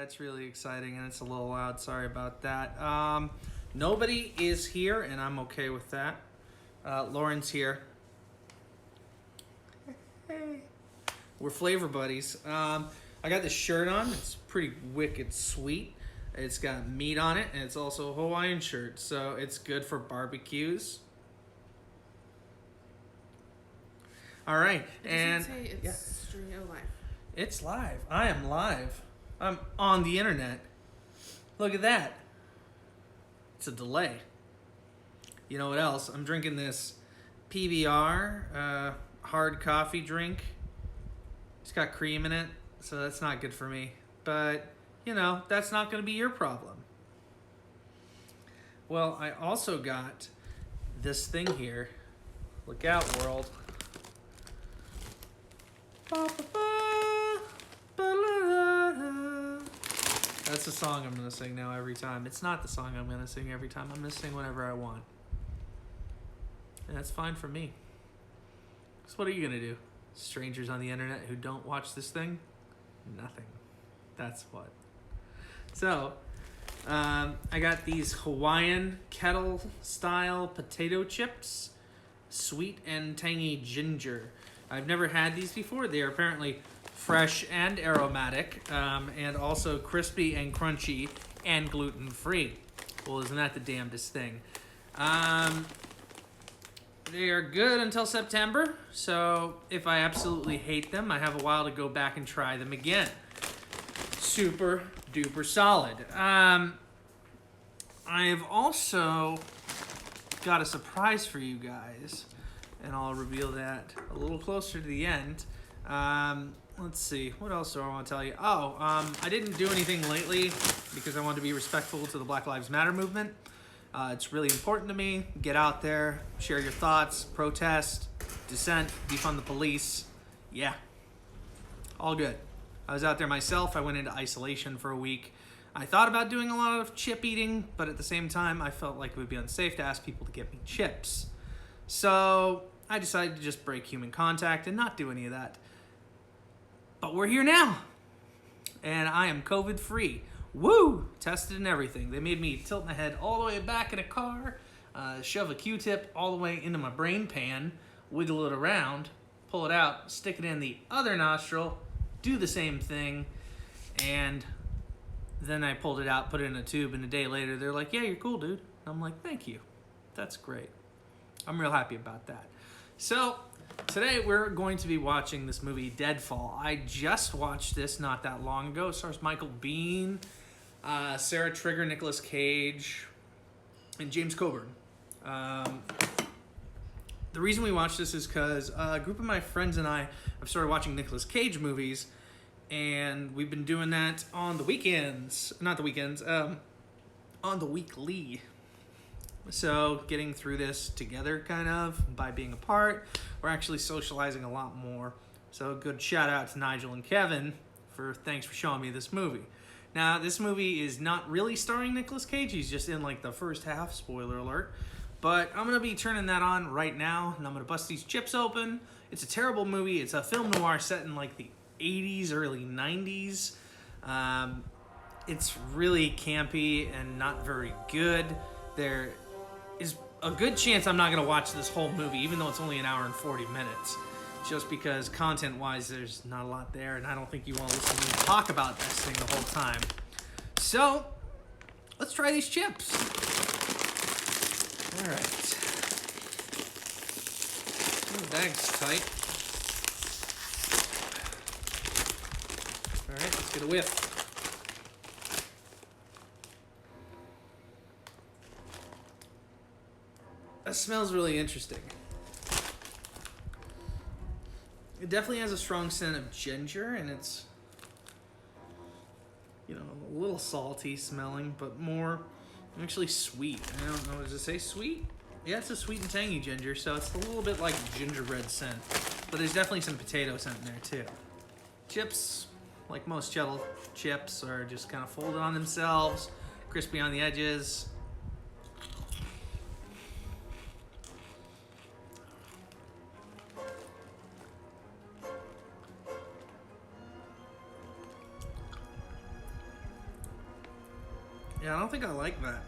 That's really exciting, and it's a little loud. Sorry about that. Nobody is here, and I'm okay with that. Lauren's here. Hey. We're flavor buddies. I got this shirt on. It's pretty wicked sweet. It's got meat on it, and it's also a Hawaiian shirt, so it's good for barbecues. All right, and say it's streaming live. It's live. I am live. I'm on the internet. Look at that. It's a delay. You know what else? I'm drinking this PBR hard coffee drink. It's got cream in it, so that's not good for me. But, you know, that's not going to be your problem. Well, I also got this thing here. Look out, world. That's the song I'm going to sing now every time. It's not the song I'm going to sing every time. I'm going to sing whatever I want. And that's fine for me. So what are you going to do? Strangers on the internet who don't watch this thing? Nothing. That's what. So, I got these Hawaiian Kettle style potato chips. Sweet and tangy ginger. I've never had these before. They are apparently fresh and aromatic, and also crispy and crunchy and gluten-free. Well, isn't that the damnedest thing? They are good until September, so if I absolutely hate them, I have a while to go back and try them again. Super duper solid. I have also got a surprise for you guys, and I'll reveal that a little closer to the end. Let's see, what else do I want to tell you? I didn't do anything lately because I wanted to be respectful to the Black Lives Matter movement. It's really important to me. Get out there, share your thoughts, protest, dissent, defund the police. Yeah, all good. I was out there myself. I went into isolation for a week. I thought about doing a lot of chip eating, but at the same time, I felt like it would be unsafe to ask people to get me chips. So I decided to just break human contact and not do any of that. But we're here now, and I am COVID-free. Woo! Tested and everything. They made me tilt my head all the way back in a car, shove a Q-tip all the way into my brain pan, wiggle it around, pull it out, stick it in the other nostril, do the same thing, and then I pulled it out, put it in a tube, and a day later they're like, yeah, you're cool, dude. And I'm like, thank you. That's great. I'm real happy about that. So, today we're going to be watching this movie, Deadfall. I just watched this not that long ago. It stars Michael Biehn, Sarah Trigger, Nicolas Cage, and James Coburn. The reason we watched this is because a group of my friends and I have started watching Nicolas Cage movies, and we've been doing that on the weekends. Not the weekends, on the weekly. So getting through this together, kind of, by being apart, we're actually socializing a lot more. So a good shout out to Nigel and Kevin thanks for showing me this movie. Now, this movie is not really starring Nicolas Cage. He's just in like the first half, spoiler alert. But I'm going to be turning that on right now, and I'm going to bust these chips open. It's a terrible movie. It's a film noir set in like the 80s, early 90s. It's really campy and not very good. There is a good chance I'm not going to watch this whole movie, even though it's only an hour and 40 minutes. Just because content-wise, there's not a lot there, and I don't think you want to listen to me talk about this thing the whole time. So, let's try these chips. All right. The bag's tight. All right, let's get a whiff. That smells really interesting. It definitely has a strong scent of ginger, and it's, you know, a little salty smelling, but more actually sweet. I don't know, does it say sweet? Yeah, it's a sweet and tangy ginger, so it's a little bit like gingerbread scent. But there's definitely some potato scent in there, too. Chips, like most Kettle chips, are just kind of folded on themselves, crispy on the edges. Yeah, I don't think I like that.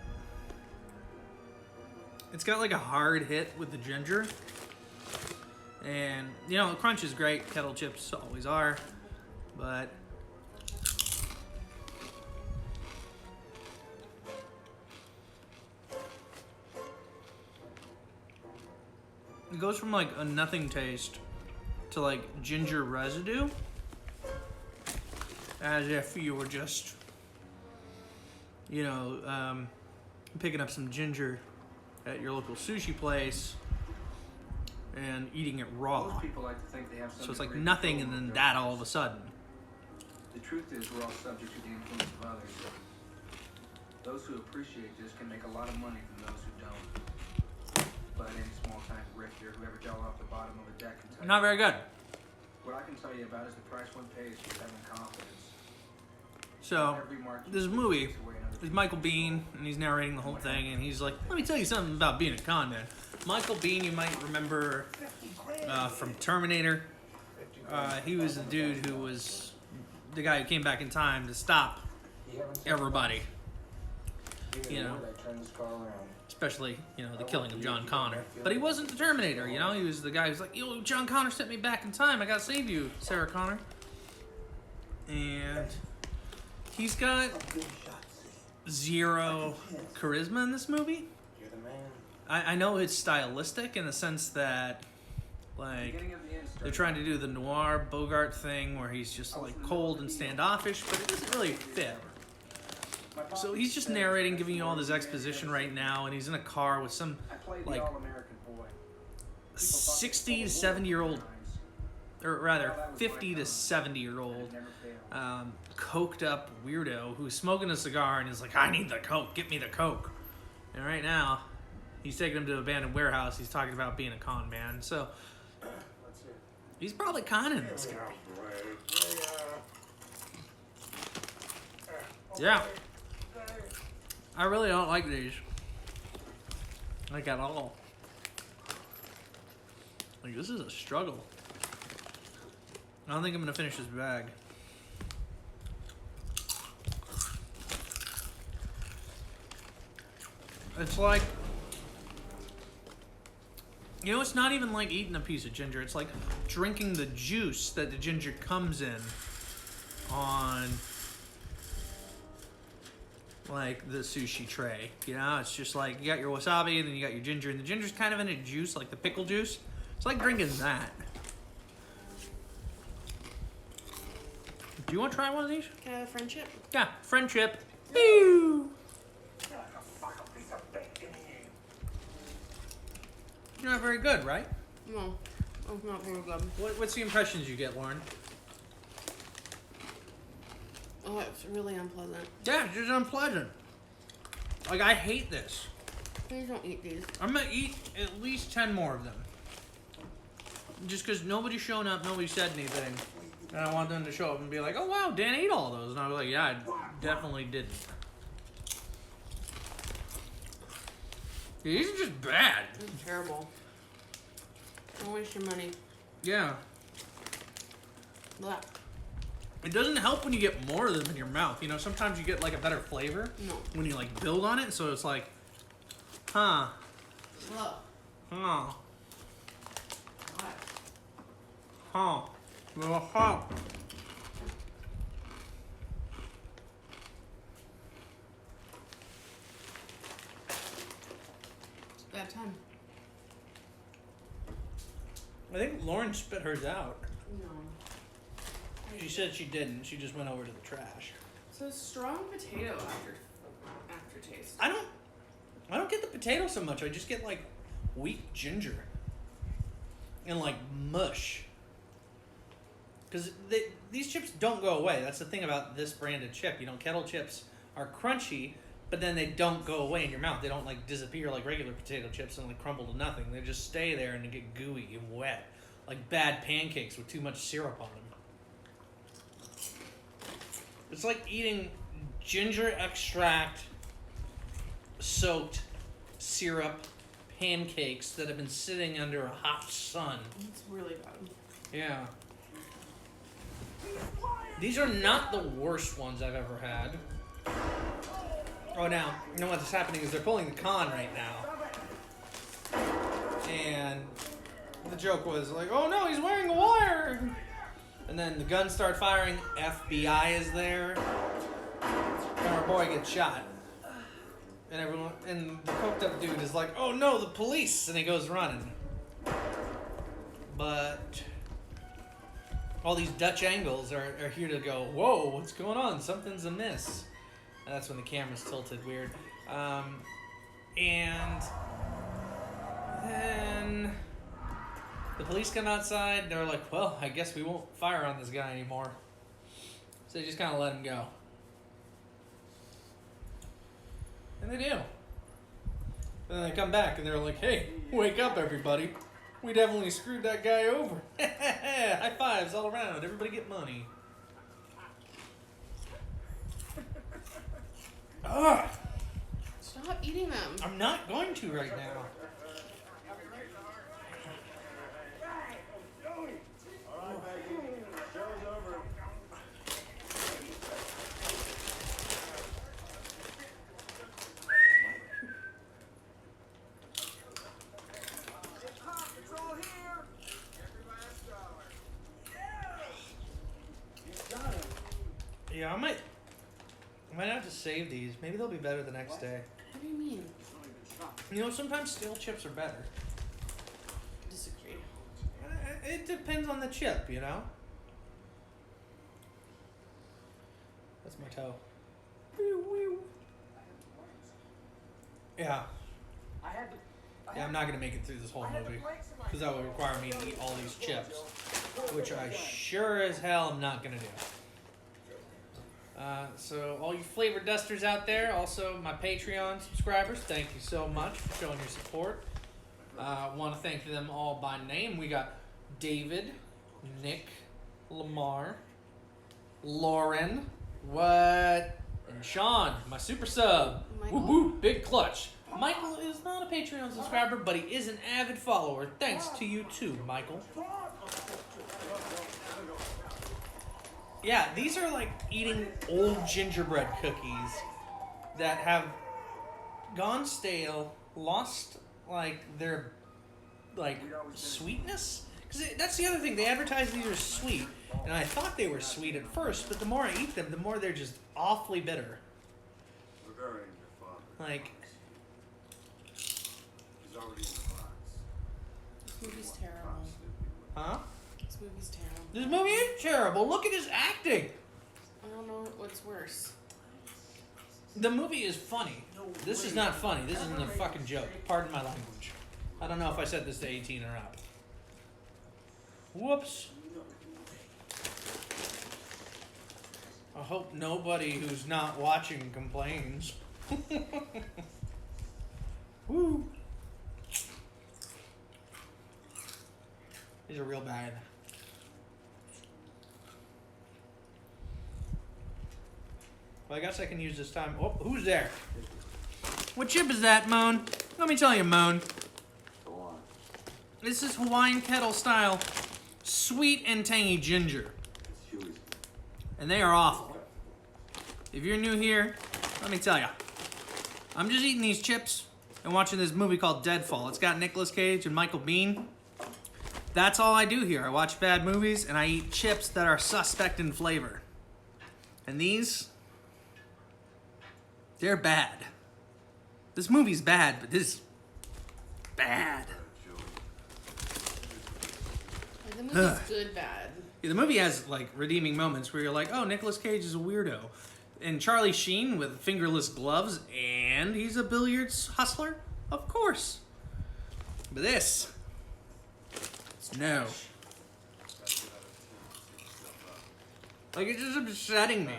It's got like a hard hit with the ginger. And, you know, the crunch is great. Kettle chips always are. But it goes from like a nothing taste to like ginger residue. As if you were just, you know, picking up some ginger at your local sushi place and eating it raw. Most people like to think they have So it's like nothing and then that all of a sudden. The truth is we're all subject to the influence of others. Those who appreciate this can make a lot of money from those who don't. But any small-time grifter who ever fell off the bottom of a deck can tell Not very good. What I can tell you about is the price one pays for having confidence. So, this movie is Michael Biehn, and he's narrating the whole thing, and he's like, let me tell you something about being a con man. Michael Biehn, you might remember from Terminator. He was the dude who was the guy who came back in time to stop everybody. You know, especially, you know, the killing of John Connor. But he wasn't the Terminator, you know? He was the guy who's like, yo, John Connor sent me back in time. I gotta save you, Sarah Connor. And he's got zero charisma in this movie. I know it's stylistic in the sense that, like, they're trying to do the noir Bogart thing where he's just, like, cold and standoffish, but it doesn't really fit. So he's just narrating, giving you all this exposition right now, and he's in a car with some, like, 60 to 70-year-old, or rather, 50 to 70-year-old, coked up weirdo who's smoking a cigar and is like, I need the coke, get me the coke. And right now, he's taking him to an abandoned warehouse. He's talking about being a con man. So he's probably conning this guy. Yeah. I really don't like these. Like at all. Like this is a struggle. I don't think I'm gonna finish this bag. It's like, you know, it's not even like eating a piece of ginger. It's like drinking the juice that the ginger comes in on, like, the sushi tray. You know, it's just like, you got your wasabi and then you got your ginger. And the ginger's kind of in a juice, like the pickle juice. It's like drinking that. Do you want to try one of these? Can I have a friendship? Yeah, friendship. Pew! You're not very good, right? No, it's not very good. What's the impressions you get, Lauren? Oh, it's really unpleasant. Yeah, it's just unpleasant. Like, I hate this. Please don't eat these. I'm gonna eat at least 10 more of them. Just because nobody's shown up, nobody said anything. And I want them to show up and be like, oh wow, Dan ate all those. And I was like, yeah, I definitely didn't. These are just bad. It's terrible. Don't waste your money. Yeah. Blah. It doesn't help when you get more of them in your mouth. You know, sometimes you get like a better flavor. No. When you like build on it, so it's like, huh. Ugh. Huh. What? Huh. Huh. It's a bad time. I think Lauren spit hers out. No. She said she didn't. She just went over to the trash. So strong potato aftertaste. I don't get the potato so much. I just get like weak ginger and like mush. Because these chips don't go away. That's the thing about this branded chip. You know, Kettle chips are crunchy, but then they don't go away in your mouth. They don't like disappear like regular potato chips and like crumble to nothing. They just stay there and they get gooey and wet, like bad pancakes with too much syrup on them. It's like eating ginger extract soaked syrup pancakes that have been sitting under a hot sun. It's really bad. Yeah. These are not the worst ones I've ever had. Oh, now, you know what's happening is they're pulling the con right now. And the joke was like, oh no, he's wearing a wire. And then the guns start firing. FBI is there. And our boy gets shot. And everyone, and the coked up dude is like, oh no, the police. And he goes running. But all these Dutch angles are here to go, whoa, what's going on? Something's amiss. And that's when the camera's tilted weird. And then the police come outside. They're like, well, I guess we won't fire on this guy anymore. So they just kind of let him go. And they do. And then they come back and they're like, hey, wake up, everybody. We definitely screwed that guy over. High fives all around. Everybody get money. Ugh. Stop eating them. I'm not going to right now. Yeah, I might have to save these. Maybe they'll be better the next day. What do you mean? You know, sometimes stale chips are better. Disagree. It depends on the chip, you know? That's my toe. Yeah. Yeah, I'm not going to make it through this whole movie. Because that would require me to eat all these chips. Which I sure as hell am not going to do. So all you flavor dusters out there, also my Patreon subscribers, thank you so much for showing your support. Want to thank them all by name. We got David, Nick, Lamar, Lauren, and Sean, my super sub. Michael? Woo woo, big clutch. Michael is not a Patreon subscriber, but he is an avid follower. Thanks to you too, Michael. Yeah, these are like eating old gingerbread cookies that have gone stale, lost like their like sweetness. Because that's the other thing, they advertise these are sweet, and I thought they were sweet at first, but the more I eat them, the more they're just awfully bitter. Like, he's already in the box. This movie's terrible. huh? This movie's terrible. This movie is terrible. Look at his acting. I don't know what's worse. The movie is funny. This is not funny. This isn't a fucking joke. Pardon my language. I don't know if I said this to 18 or up. Whoops. I hope nobody who's not watching complains. Woo. These are real bad. Well, I guess I can use this time. Oh, who's there? What chip is that, Moan? Let me tell you, Moan. Go on. This is Hawaiian Kettle style sweet and tangy ginger. It's Huey's. And they are awful. If you're new here, let me tell you. I'm just eating these chips and watching this movie called Deadfall. It's got Nicolas Cage and Michael Biehn. That's all I do here. I watch bad movies and I eat chips that are suspect in flavor. And these, they're bad. This movie's bad, but this is bad. The movie's good bad. Yeah, the movie has like redeeming moments where you're like, oh, Nicolas Cage is a weirdo. And Charlie Sheen with fingerless gloves, and he's a billiards hustler? Of course. But this, no. Like, it's just upsetting me.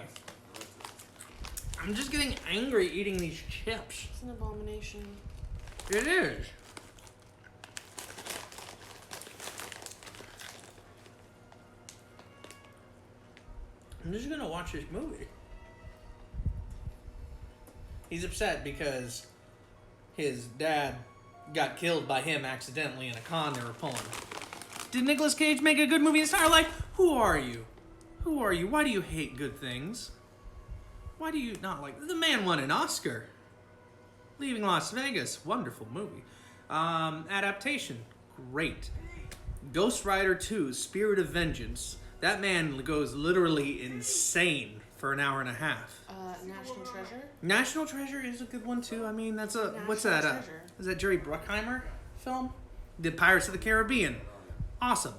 I'm just getting angry eating these chips. It's an abomination. It is. I'm just gonna watch this movie. He's upset because his dad got killed by him accidentally in a con they were pulling. Did Nicolas Cage make a good movie his entire life? Who are you? Who are you? Why do you hate good things? Why do you not like? The man won an Oscar. Leaving Las Vegas, wonderful movie. Adaptation, great. Ghost Rider 2, Spirit of Vengeance. That man goes literally insane for an hour and a half. National Treasure? National Treasure is a good one too. I mean, that's a National what's that? Treasure. Is that Jerry Bruckheimer film? Did Pirates of the Caribbean? Awesome.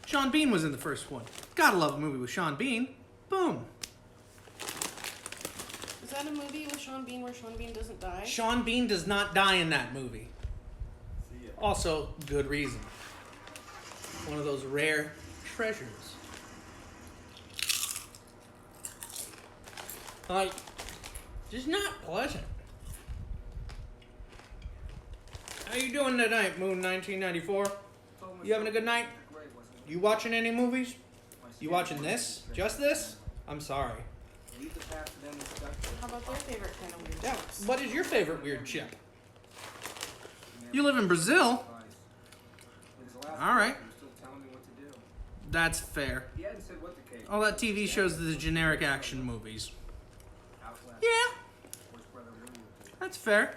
Sean Bean was in the first one. Gotta love a movie with Sean Bean. Boom. Is that a movie with Sean Bean where Sean Bean doesn't die? Sean Bean does not die in that movie. See ya. Also, good reason. One of those rare treasures. Like, just not pleasant. How you doing tonight, Moon 1994? You having a good night? You watching any movies? You watching this? Just this? I'm sorry. Leave the past to them and stuck to it. How about their favorite kind of weird chips? What is your favorite weird chip? You live in Brazil? All right. You're still telling me what to do. That's fair. He hadn't said what the cake. All that TV shows the generic action movies. Outlast. Yeah, What's Brother Louie would do. that's fair.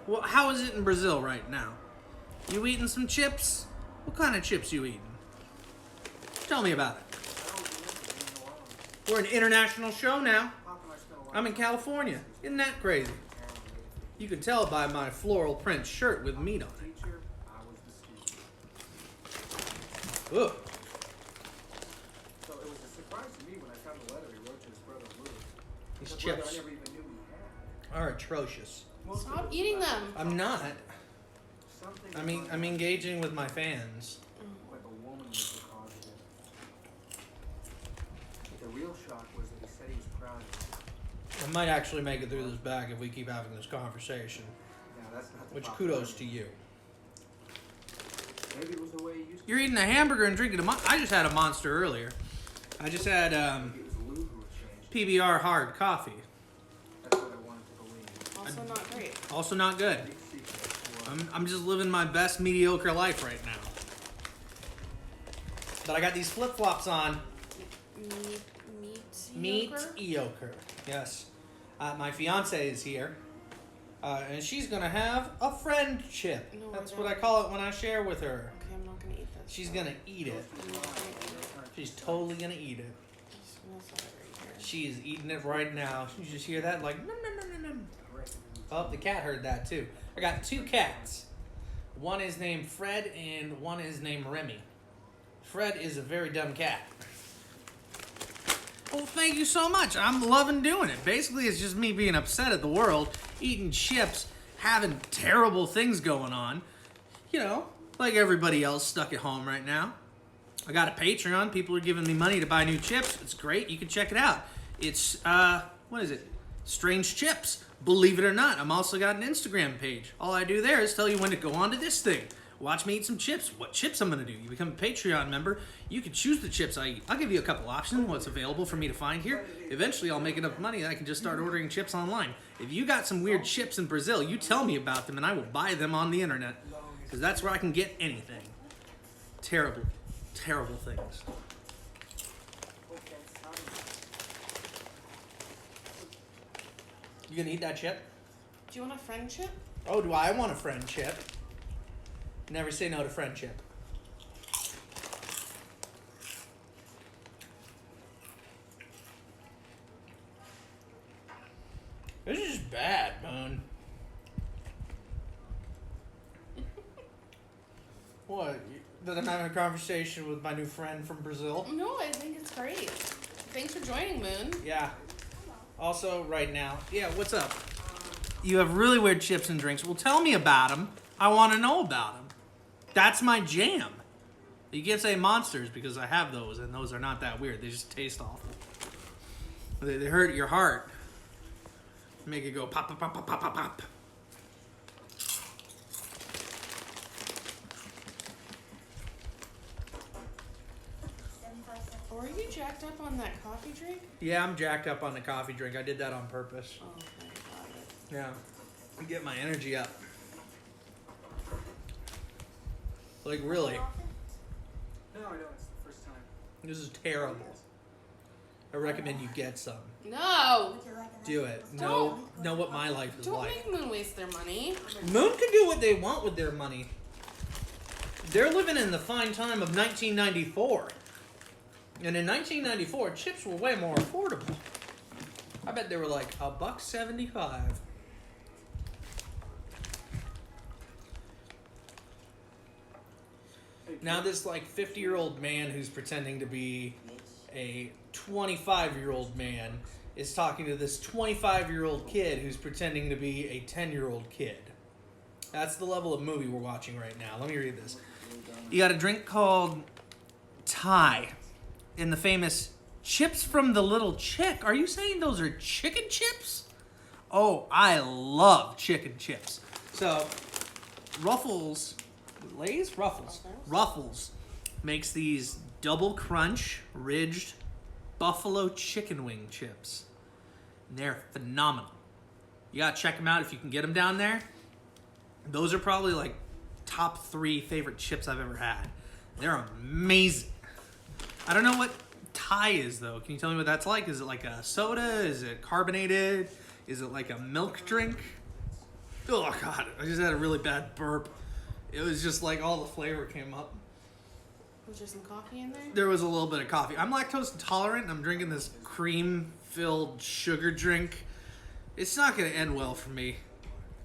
Well, how is it in Brazil right now? You eating some chips? What kind of chips you eating? Tell me about it. We're an international show now. I'm in California. Isn't that crazy? You can tell by my floral print shirt with meat on it. Teacher, I was the student. Ugh. So it was a surprise to me when I found the letter he wrote to his brother Louie. These A brother chips I never even knew he had. are atrocious. Most of Stop it was eating about them. I'm not. something I'm engaging with my fans. like a woman was the cause of it. But the real shock was that he said he was proud of it. I might actually make it through this bag if we keep having this conversation. Now that's not the Which popularity. kudos to you. Maybe it was the way he used to. You're eating a hamburger and drinking I just had a Monster earlier. I just had Maybe it was Lou who had changed. PBR hard coffee. That's what I wanted to believe. Also not great. Also not good. Big secret for I'm just living my best mediocre life right now. But I got these flip-flops on. Meat yogurt? Eoker. Yes. My fiance is here. And she's going to have a friend chip. No, I That's what don't. I call it when I share with her. Okay, I'm not gonna eat this. She's going to eat it. I'm not gonna eat it. She's totally going to eat it. Just gonna set it right here. She is eating it right now. You just hear that? Like, nom, nom, nom, nom, nom. Oh, the cat heard that too. I got two cats. One is named Fred and one is named Remy. Fred is a very dumb cat. Well, thank you so much. I'm loving doing it. Basically, it's just me being upset at the world, eating chips, having terrible things going on. You know, like everybody else stuck at home right now. I got a Patreon. People are giving me money to buy new chips. It's great. You can check it out. It's, what is it? Strange Chips. Believe it or not, I'm also got an Instagram page. All I do there is tell you when to go on to this thing. Watch me eat some chips. What chips I'm going to do. You become a Patreon member. You can choose the chips I eat. I'll give you a couple options, what's available for me to find here. Eventually, I'll make enough money that I can just start ordering chips online. If you got some weird chips in Brazil, you tell me about them and I will buy them on the internet. Because that's where I can get anything. Terrible, terrible things. You gonna eat that chip? Do you want a friend chip? Oh, do I want a friend chip? Never say no to friend chip. This is bad, man. What? That I'm having a conversation with my new friend from Brazil? No, I think it's great. Thanks for joining, Moon. Yeah. Also, right now. Yeah, what's up? You have really weird chips and drinks. Well, tell me about them. I want to know about them. That's my jam. You can't say monsters because I have those, and those are not that weird. They just taste awful. They hurt your heart. Make it go pop, pop, pop, pop, pop, pop, pop. Or are you jacked up on that coffee drink? Yeah, I'm jacked up on the coffee drink. I did that on purpose. Oh, okay, got it. Yeah. To get my energy up. Like, really. No, I know. It's the first time. This is terrible. I recommend you get some. No! Do it. Know what my life is Don't like. make Moon waste their money. Moon can do what they want with their money. They're living in the fine time of 1994. And in 1994, chips were way more affordable. I bet they were like $1.75. Now this like 50-year-old man who's pretending to be a 25-year-old man is talking to this 25-year-old kid who's pretending to be a 10-year-old kid. That's the level of movie we're watching right now. Let me read this. You got a drink called Thai in the famous Chips from the Little Chick. Are you saying those are chicken chips? Oh, I love chicken chips. So, Ruffles, Lay's? Ruffles makes these double crunch, ridged buffalo chicken wing chips. They're phenomenal. You gotta check them out if you can get them down there. Those are probably like top 3 favorite chips I've ever had. They're amazing. I don't know what Thai is though. Can you tell me what that's like? Is it like a soda? Is it carbonated? Is it like a milk drink? Oh god, I just had a really bad burp. It was just like all the flavor came up. Was there some coffee in there? There was a little bit of coffee. I'm lactose intolerant. I'm drinking this cream-filled sugar drink. It's not going to end well for me.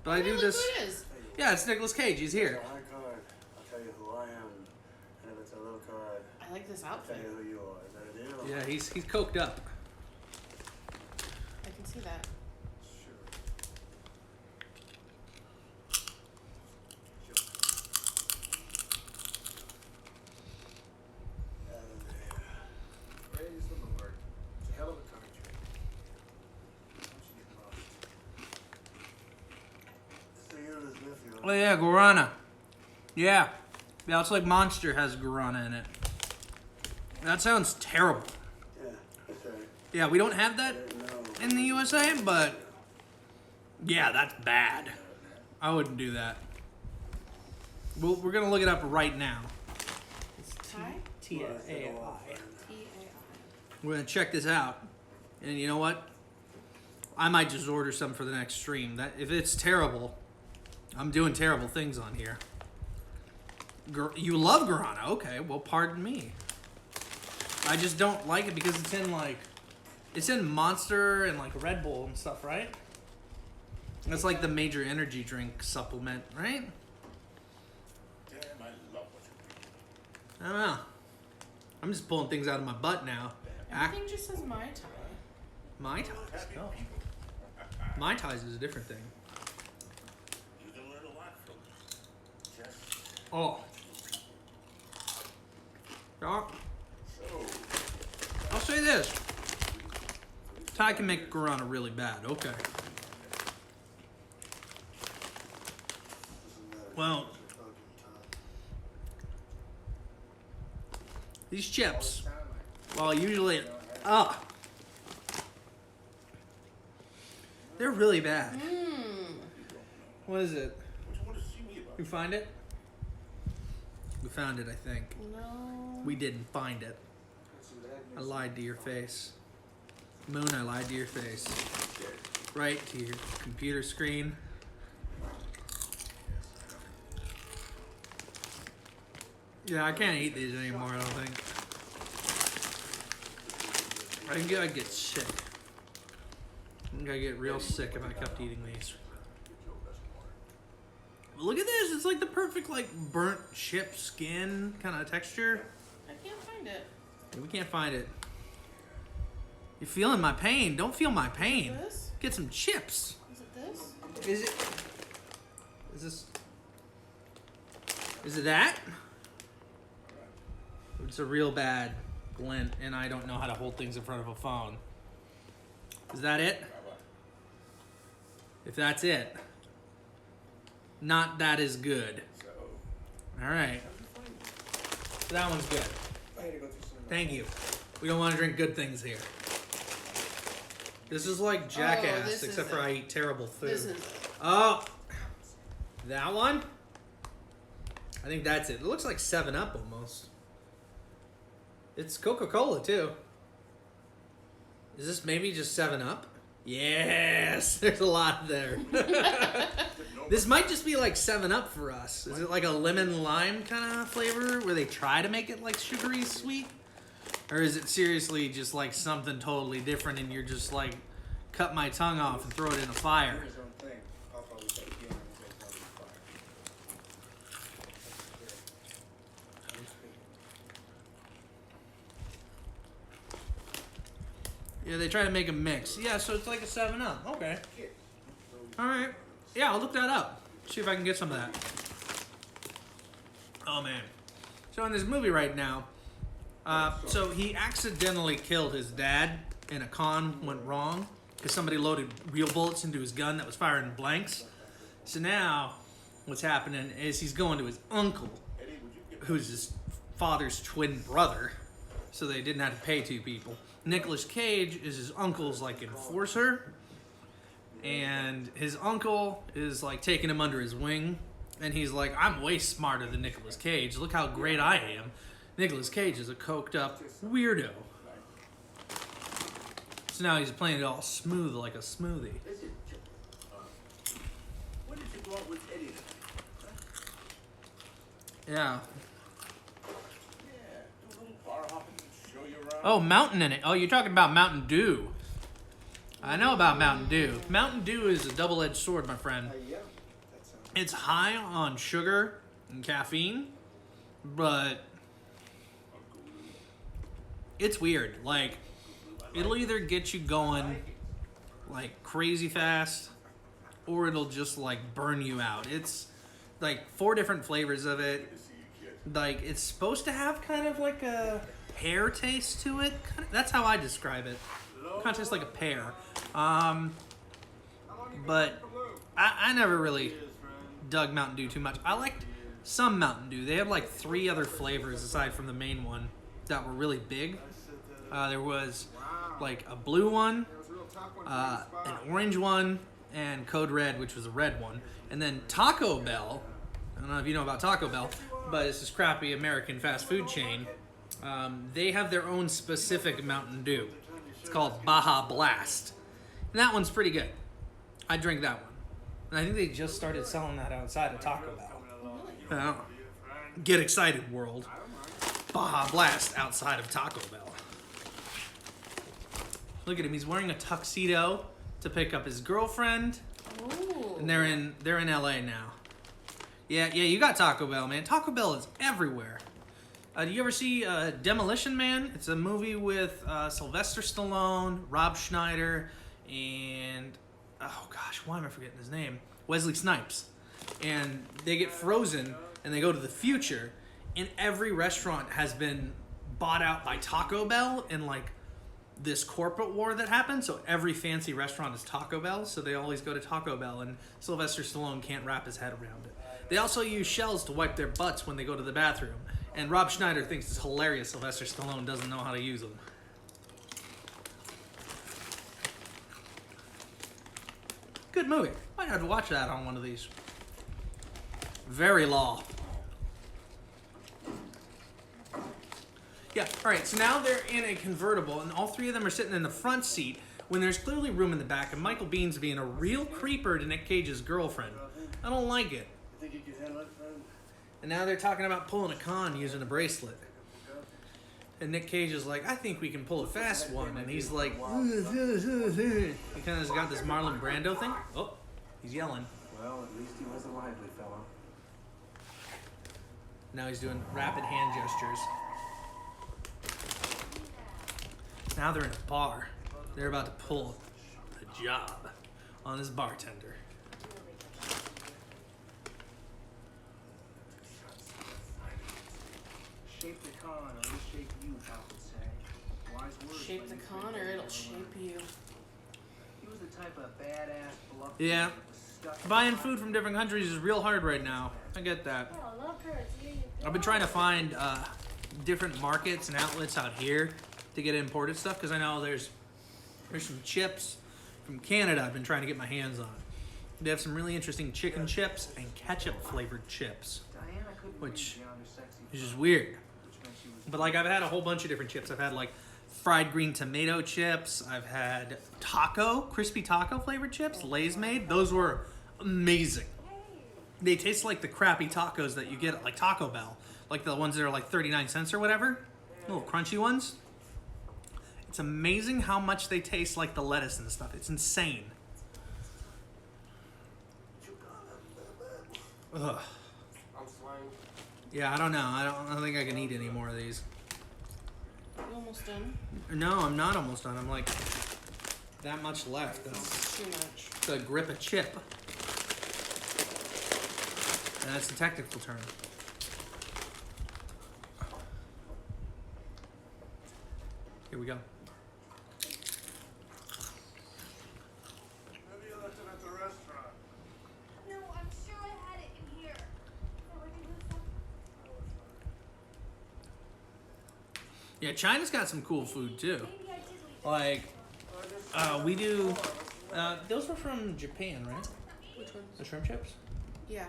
But I do Look this. who it is. Yeah, it's Nicolas Cage. He's here. It's a high card. I'll tell you who I am. And if it's a low card, I like this I'll tell outfit. you who you are. Is that a deal? Yeah, he's coked up. I can see that. Sure. Out of there. Praise the Lord. It's a hell of a country. Once you get lost. So you're his nephew. Oh yeah, guarana. Yeah. Yeah, it's like Monster has guarana in it. That sounds terrible. Yeah, that's right. Yeah, we don't have that No. in the USA, but yeah, that's bad. I wouldn't do that. Well, we're gonna look it up right now. Thai? T-A-I. T-A-I. We're gonna check this out, and you know what? I might just order some for the next stream. That if it's terrible, I'm doing terrible things on here. You love guarana, okay? Well, pardon me. I just don't like it because it's in Monster and like Red Bull and stuff, right? That's like the major energy drink supplement, right? Damn, I love what you I don't know. I'm just pulling things out of my butt now. Everything just says Mai Tai. Mai Tais. Oh. Mai Tais is a different thing. You can learn a lot from just Oh. Yeah. so. I'll say this. Thai can make guarana really bad. Okay. Well, these chips, well, usually, they're really bad. What is it? What you want to see me about? You find it? We found it, I think. No. We didn't find it. I lied to your face. Moon, I lied to your face. Right to your computer screen. Yeah, I can't eat these anymore, I don't think. I think I'd get sick. I think I'd get real sick if I kept eating these. Look at this, it's like the perfect like burnt chip skin kind of texture. I can't find it. We can't find it. You're feeling my pain. Don't feel my pain. This? Get some chips. Is it this? Is it? Is this? Is it that? It's a real bad glint, and I don't know how to hold things in front of a phone. Is that it? If that's it, not that is good. All right. That one's good. Thank you. We don't want to drink good things here. This is like Jackass, this except is for it. I eat terrible food. This is it. Oh, that one? I think that's it. It looks like 7-Up almost. It's Coca-Cola too. Is this maybe just 7 Up? Yes, there's a lot there. This might just be like 7 Up for us. Is it like a lemon lime kind of flavor where they try to make it like sugary sweet? Or is it seriously just like something totally different and you're just like, cut my tongue off and throw it in a fire? His own thing. Papa was like, "Yeah, I'm gonna take fire." Yeah, they try to make a mix. Yeah, so it's like a 7 Up. Okay. Alright. Yeah, I'll look that up. See if I can get some of that. Oh, man. So in this movie right now, so he accidentally killed his dad and a con went wrong because somebody loaded real bullets into his gun that was firing blanks. So now what's happening is he's going to his uncle, who's his father's twin brother, so they didn't have to pay 2 people. Nicolas Cage is his uncle's like enforcer, and his uncle is like taking him under his wing, and he's like, I'm way smarter than Nicolas Cage. Look how great I am. Nicolas Cage is a coked up weirdo. So now he's playing it all smooth like a smoothie. Listen, when did you go out with Eddie tonight? Yeah. Yeah, do a little bar hopping and show you around. Oh, Mountain in it. Oh, you're talking about Mountain Dew. I know about Mountain Dew. Mountain Dew is a double-edged sword, my friend. Yeah, that sounds. It's high on sugar and caffeine, but it's weird. Like, it'll either get you going like crazy fast, or it'll just like burn you out. It's like 4 different flavors of it. Like, it's supposed to have kind of like a pear taste to it. That's how I describe it. Kind of tastes like a pear. But I never really dug Mountain Dew too much. I liked some Mountain Dew. They had like 3 other flavors aside from the main one that were really big. There was like a blue one, an orange one, and Code Red, which was a red one. And then Taco Bell, I don't know if you know about Taco Bell, but it's this crappy American fast food chain. They have their own specific Mountain Dew. It's called Baja Blast. And that one's pretty good. I drink that one. And I think they just started selling that outside of Taco Bell. Get excited, world. Baja Blast outside of Taco Bell. Look at him. He's wearing a tuxedo to pick up his girlfriend. Ooh. And they're in LA now. Yeah, you got Taco Bell, man. Taco Bell is everywhere. Do you ever see Demolition Man? It's a movie with Sylvester Stallone, Rob Schneider, and oh gosh, why am I forgetting his name? Wesley Snipes. And they get frozen and they go to the future, and every restaurant has been bought out by Taco Bell in like this corporate war that happened. So every fancy restaurant is Taco Bell, so they always go to Taco Bell, and Sylvester Stallone can't wrap his head around it. They also use shells to wipe their butts when they go to the bathroom. And Rob Schneider thinks it's hilarious Sylvester Stallone doesn't know how to use them. Good movie. Might have to watch that on one of these. Very law. Yeah, alright, so now they're in a convertible, and all 3 of them are sitting in the front seat when there's clearly room in the back, and Michael Bihn's being a real creeper to Nick Cage's girlfriend. I don't like it. Think you can handle it, friend? And now they're talking about pulling a con using a bracelet. And Nick Cage is like, I think we can pull a fast one. And he's like, he kind of got this Marlon Brando thing. Oh, he's yelling. Well, at least he was a lively fellow. Now he's doing rapid hand gestures. Now they're in a bar. They're about to pull a job on this bartender. Shape the con, or it'll shape you, Pop would say. Wise words. Shape but the you con couldn't or it'll handle shape you. He was the type of badass bluff. Yeah. that was stuck Buying in food from different countries is real hard right now. I get that. Oh, I love her. I've been trying to find different markets and outlets out here to get imported stuff, because I know there's some chips from Canada I've been trying to get my hands on. They have some really interesting chicken chips and ketchup flavored chips, Diana couldn't which read beyond her sexy is just front, weird. which meant she was But like, I've had a whole bunch of different chips. I've had like fried green tomato chips. I've had crispy taco flavored chips, Lay's made. Those were amazing. They taste like the crappy tacos that you get at like Taco Bell, like the ones that are like 39 cents or whatever, little crunchy ones. It's amazing how much they taste like the lettuce and stuff. It's insane. Ugh. Yeah, I don't know. I don't think I can eat any more of these. You almost done? No, I'm not almost done. I'm like that much left. That's Too much. the grip a chip. And that's the technical term. Here we go. Maybe you left it at the restaurant. No, I'm sure I had it in here. Yeah, China's got some cool food too. Maybe I did leave it. Like, we do. Those were from Japan, right? Which one? The shrimp chips. Yeah.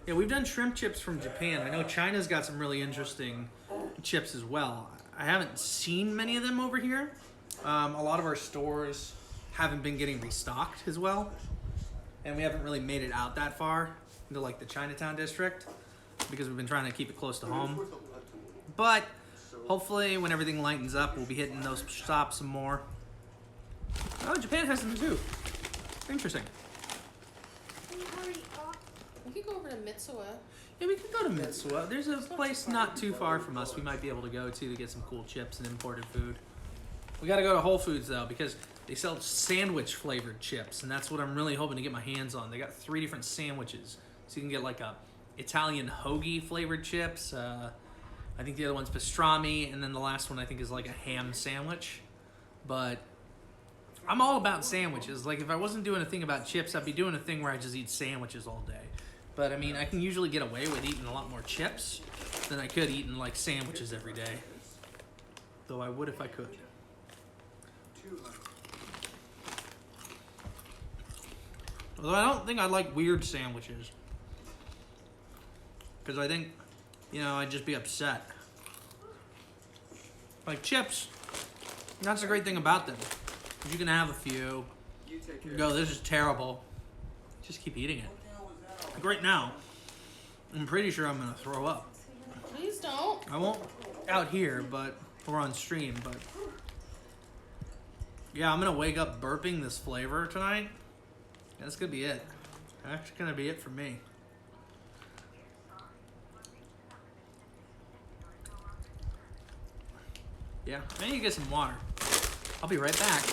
Yeah, we've done shrimp chips from Japan. I know China's got some really interesting chips as well. I haven't seen many of them over here. A lot of our stores haven't been getting restocked as well. And we haven't really made it out that far into like the Chinatown district because we've been trying to keep it close to home. But hopefully when everything lightens up, we'll be hitting those shops some more. Oh, Japan has them too. Interesting. Can you hurry up? We could go over to Mitsuwa. Yeah, we could go to Mitsuwa. There's a place not too far from us we might be able to go to get some cool chips and imported food. We got to go to Whole Foods though because they sell sandwich flavored chips, and that's what I'm really hoping to get my hands on. They got 3 different sandwiches, so you can get like a Italian hoagie flavored chips. I think the other one's pastrami, and then the last one I think is like a ham sandwich. But I'm all about sandwiches. Like if I wasn't doing a thing about chips, I'd be doing a thing where I just eat sandwiches all day. But I mean, I can usually get away with eating a lot more chips than I could eating like sandwiches every day. Though I would if I could. Although I don't think I like weird sandwiches. Because I think, I'd just be upset. Like chips, that's the great thing about them. You can have a few, You take care. you go, this is terrible. Just keep eating it. Like right now, I'm pretty sure I'm going to throw up. Please don't. I won't out here, but we're on stream, but yeah, I'm going to wake up burping this flavor tonight. That's going to be it. That's going to be it for me. Yeah, I need to get some water. I'll be right back.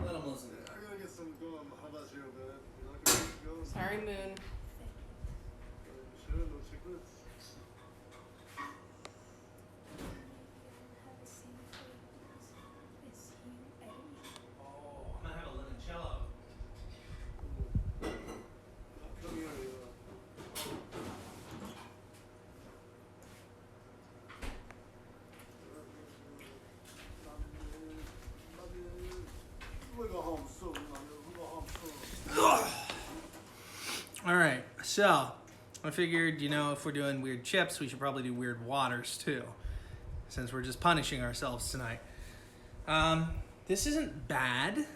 Let him listen. I gotta get some gum. How about you, man? You not gonna get gum? Sorry, Moon. Sure, no secrets. Oh, I'm gonna have a limoncello. Come here, We'll go home soon, man. We'll go home soon. All right, so I figured, if we're doing weird chips, we should probably do weird waters too, since we're just punishing ourselves tonight. This isn't bad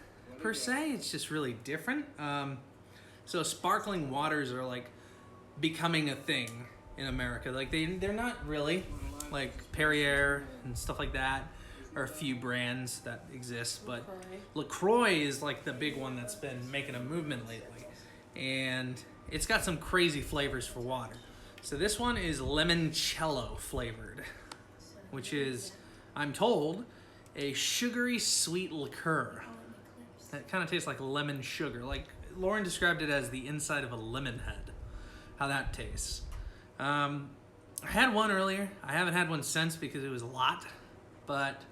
per se; it's just really different. So sparkling waters are like becoming a thing in America. Like they're not really like Perrier and stuff like that. Are a few brands that exist, but LaCroix is like the big one that's been making a movement lately, and it's got some crazy flavors for water. So this one is limoncello flavored, which is, I'm told, a sugary sweet liqueur. That kind of tastes like lemon sugar. Like Lauren described it as the inside of a lemon head. How that tastes. I had one earlier. I haven't had one since because it was a lot, but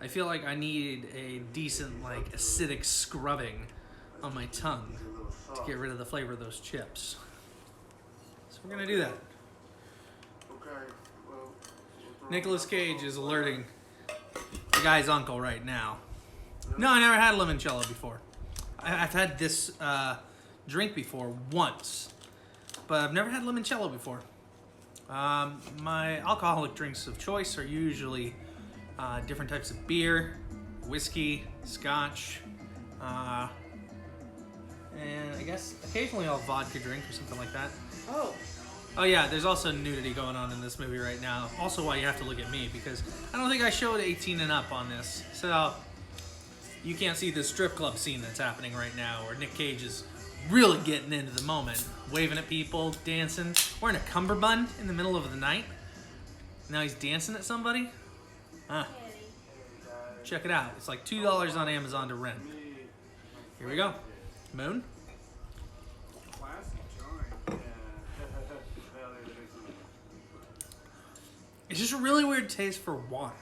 I feel like I need a decent like acidic scrubbing on my tongue to get rid of the flavor of those chips. So we're gonna do that. Okay, well. Nicolas Cage is alerting guy's uncle right now. No, I never had limoncello before. I've had this drink before but I've never had limoncello before. My alcoholic drinks of choice are usually different types of beer, whiskey, scotch, and I guess occasionally I'll vodka drink or something like that. Oh yeah, there's also nudity going on in this movie right now. Also why you have to look at me, because I don't think I showed 18 and up on this. So you can't see the strip club scene that's happening right now where Nick Cage is really getting into the moment. Waving at people, dancing, wearing a cummerbund in the middle of the night. Now he's dancing at somebody? Check it out. It's like $2 on Amazon to rent. Here we go. Moon? It's just a really weird taste for water.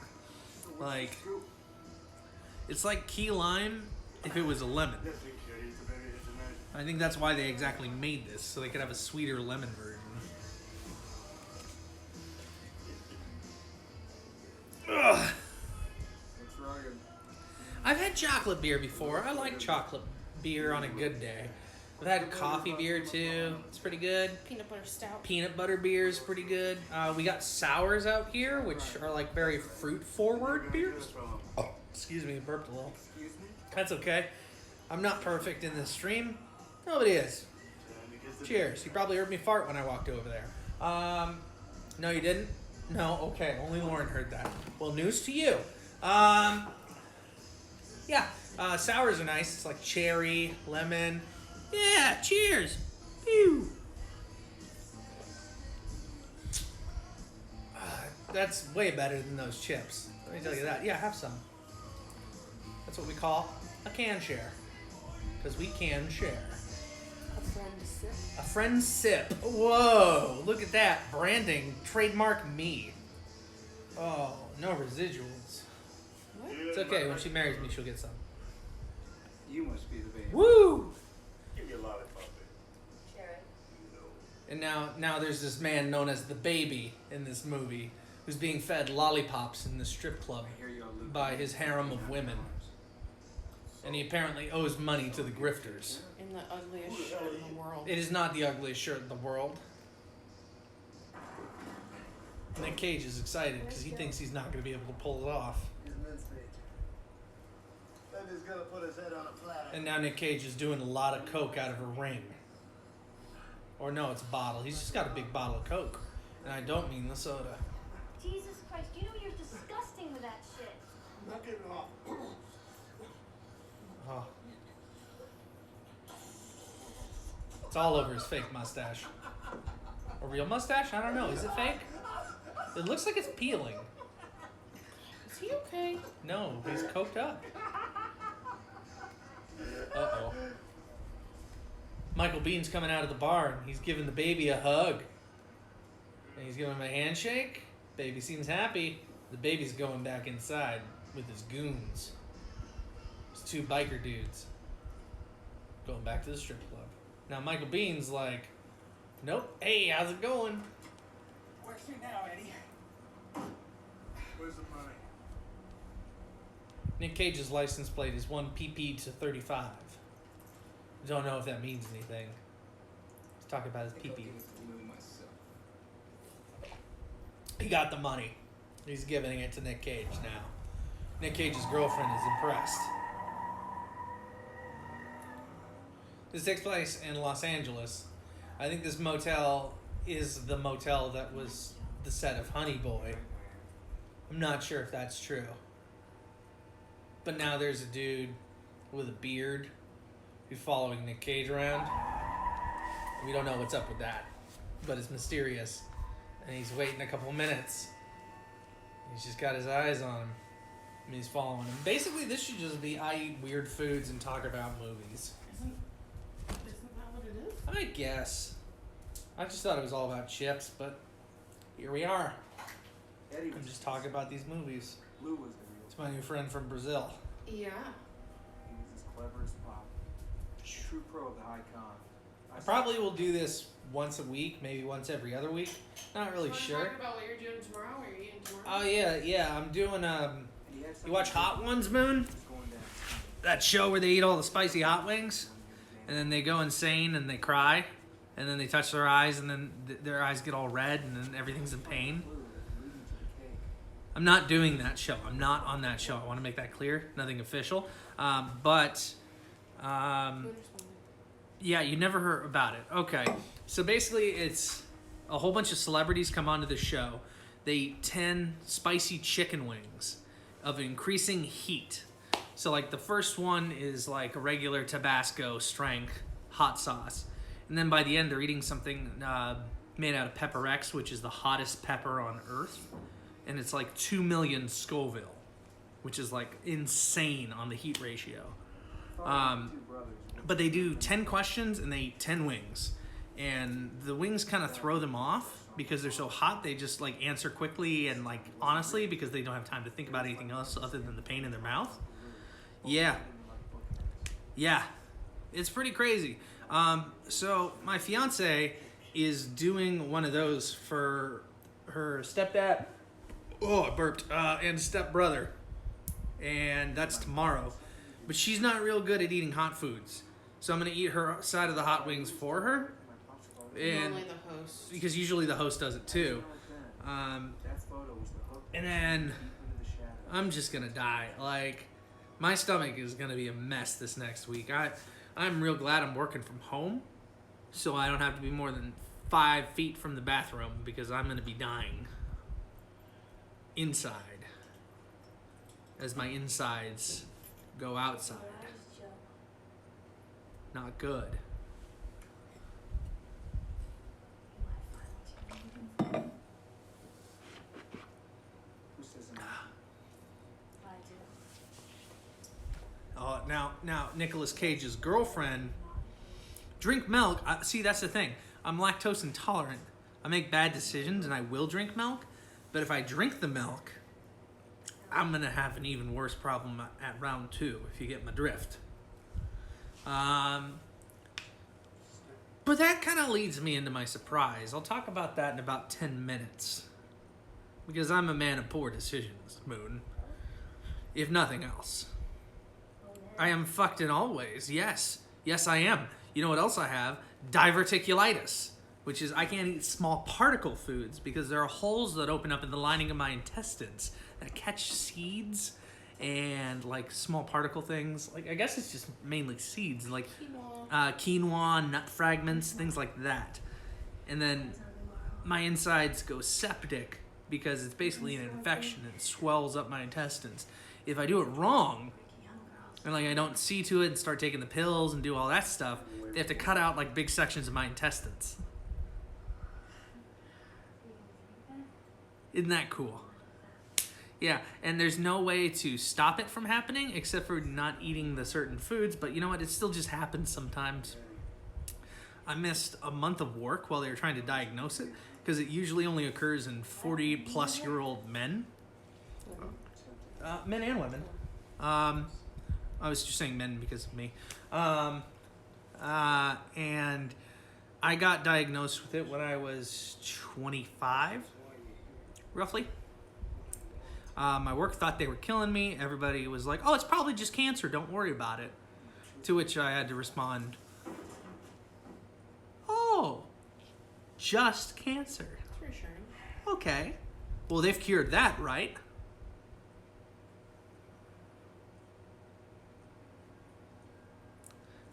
Like, it's like key lime if it was a lemon. I think that's why they exactly made this, so they could have a sweeter lemon version. Ugh. I've had chocolate beer before. I like chocolate beer on a good day. I've had coffee beer too. It's pretty good. Peanut butter stout. Peanut butter beer is pretty good. We got sours out here, which are like very fruit-forward beers. Oh, excuse me, I burped a little. That's okay. I'm not perfect in this stream. Nobody is. Cheers. You probably heard me fart when I walked over there. No, you didn't? No? Okay, only Lauren heard that. Well, news to you. Yeah, sours are nice. It's like cherry, lemon. Yeah, cheers. Pew. That's way better than those chips. Let me tell you that. Yeah, have some. That's what we call a can share. Because we can share. A friend sip. A friend sip. Whoa, look at that. Branding. Trademark me. Oh, no residuals. What? It's okay. When she marries me, she'll get some. You must be the baby. Woo! Give me a lollipop, Sharon. And now there's this man known as the baby in this movie who's being fed lollipops in the strip club I hear you all loop. by his harem of women. And he apparently owes money to the grifters. In the ugliest shirt in the world. It is not the ugliest shirt in the world. Nick Cage is excited because he thinks he's not going to be able to pull it off. Baby's gonna put his head on a platter. And now Nick Cage is doing a lot of coke out of a ring. Or no, it's a bottle. He's just got a big bottle of coke. And I don't mean the soda. Jesus Christ, you know you're disgusting with that shit. Knock it off. Oh. It's all over his fake mustache. A real mustache? I don't know. Is it fake? It looks like it's peeling. Is he okay? No, he's coked up. Uh-oh. Michael Bean's coming out of the bar and he's giving the baby a hug. And he's giving him a handshake. Baby seems happy. The baby's going back inside with his goons. There's two biker dudes going back to the strip club. Now Michael Bean's like, nope. Hey, how's it going? What's it now, Eddie? Where's the money? Nick Cage's license plate is 1PP to 35. Don't know if that means anything. He's talking about his PP. He got the money. He's giving it to Nick Cage now. Nick Cage's girlfriend is impressed. This takes place in Los Angeles. I think this motel is the motel that was the set of Honey Boy. I'm not sure if that's true. But now there's a dude with a beard who's following Nick Cage around. We don't know what's up with that, but it's mysterious. And he's waiting a couple minutes. He's just got his eyes on him. And he's following him. Basically, this should just be I eat weird foods and talk about movies. Isn't that what it is? I guess. I just thought it was all about chips, but here we are. Eddie I'm was just talking about these movies. Lou was the real. It's my new friend from Brazil. Yeah. He was as clever as pop. True pro of the high con. I probably will do this once a week, maybe once every other week. Not really Wanna sure. talk about what you're doing tomorrow? What you're eating tomorrow? Oh yeah. I'm doing He had You watch something Hot Ones, Moon? that's going down. That show where they eat all the spicy hot wings? And then they go insane and they cry. And then they touch their eyes and then their eyes get all red and then everything's in pain. Fluid leading to the cake. I'm not doing that show. I'm not on that show. I want to make that clear. Nothing official. But yeah, you never heard about it. Okay. So basically it's a whole bunch of celebrities come onto the show. They eat 10 spicy chicken wings of increasing heat. So like the first one is like a regular Tabasco strength hot sauce. And then by the end they're eating something made out of Pepper X, which is the hottest pepper on earth. And it's like 2 million Scoville, which is like insane on the heat ratio. But they do 10 questions and they eat 10 wings. And the wings kind of throw them off because they're so hot. They just like answer quickly and like honestly because they don't have time to think about anything else other than the pain in their mouth. Yeah. It's pretty crazy. So my fiance is doing one of those for her stepdad. Oh, I burped. And stepbrother. And that's tomorrow. But she's not real good at eating hot foods. So I'm going to eat her side of the hot wings for her. And Normally the host. because usually the host does it too. And then I'm just going to die. Like, my stomach is going to be a mess this next week. I'm real glad I'm working from home. So I don't have to be more than 5 feet from the bathroom because I'm going to be dying. Inside. As my insides go outside. Not good. Who says it? Now Nicolas Cage's girlfriend drink milk. See, that's the thing. I'm lactose intolerant. I make bad decisions and I will drink milk. But if I drink the milk, I'm going to have an even worse problem at round 2, if you get my drift. But that kind of leads me into my surprise. I'll talk about that in about 10 minutes. Because I'm a man of poor decisions, Moon. If nothing else. I am fucked in all ways, yes. Yes, I am. You know what else I have? Diverticulitis. Which is I can't eat small particle foods because there are holes that open up in the lining of my intestines that catch seeds and like small particle things. Like I guess it's just mainly seeds, like quinoa, nut fragments, things like that. And then my insides go septic because it's basically an infection. It swells up my intestines. If I do it wrong, and like I don't see to it and start taking the pills and do all that stuff, they have to cut out like big sections of my intestines. Isn't that cool? Yeah, and there's no way to stop it from happening except for not eating the certain foods, but you know what? It still just happens sometimes. I missed a month of work while they were trying to diagnose it because it usually only occurs in 40-plus-year-old men. Men and women. I was just saying men because of me. And I got diagnosed with it when I was 25. Roughly. My work thought they were killing me. Everybody was like, oh, it's probably just cancer. Don't worry about it. To which I had to respond, oh, just cancer. It's reassuring. Okay. Well, they've cured that, right?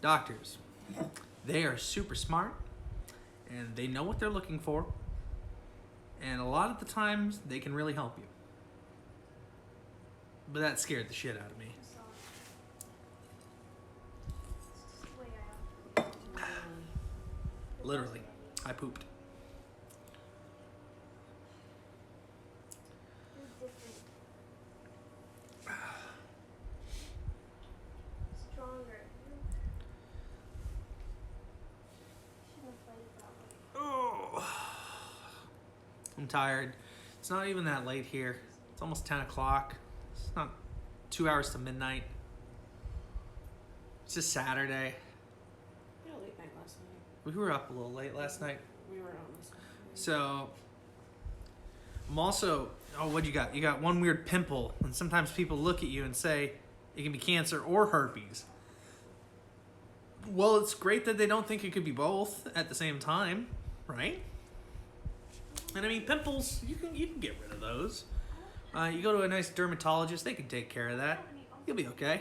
Doctors, they are super smart and they know what they're looking for. And a lot of the times, they can really help you. But that scared the shit out of me. Literally. I pooped. Stronger. I'm tired. It's not even that late here. It's almost 10 o'clock. It's not 2 hours to midnight. It's just Saturday. We had a late night last night. We were up a little late last night. We were on this. So, I'm also, oh, what you got? You got one weird pimple, and sometimes people look at you and say it can be cancer or herpes. Well, it's great that they don't think it could be both at the same time, right? And I mean, pimples, you can get rid of those. You go to a nice dermatologist, they can take care of that. You'll be okay.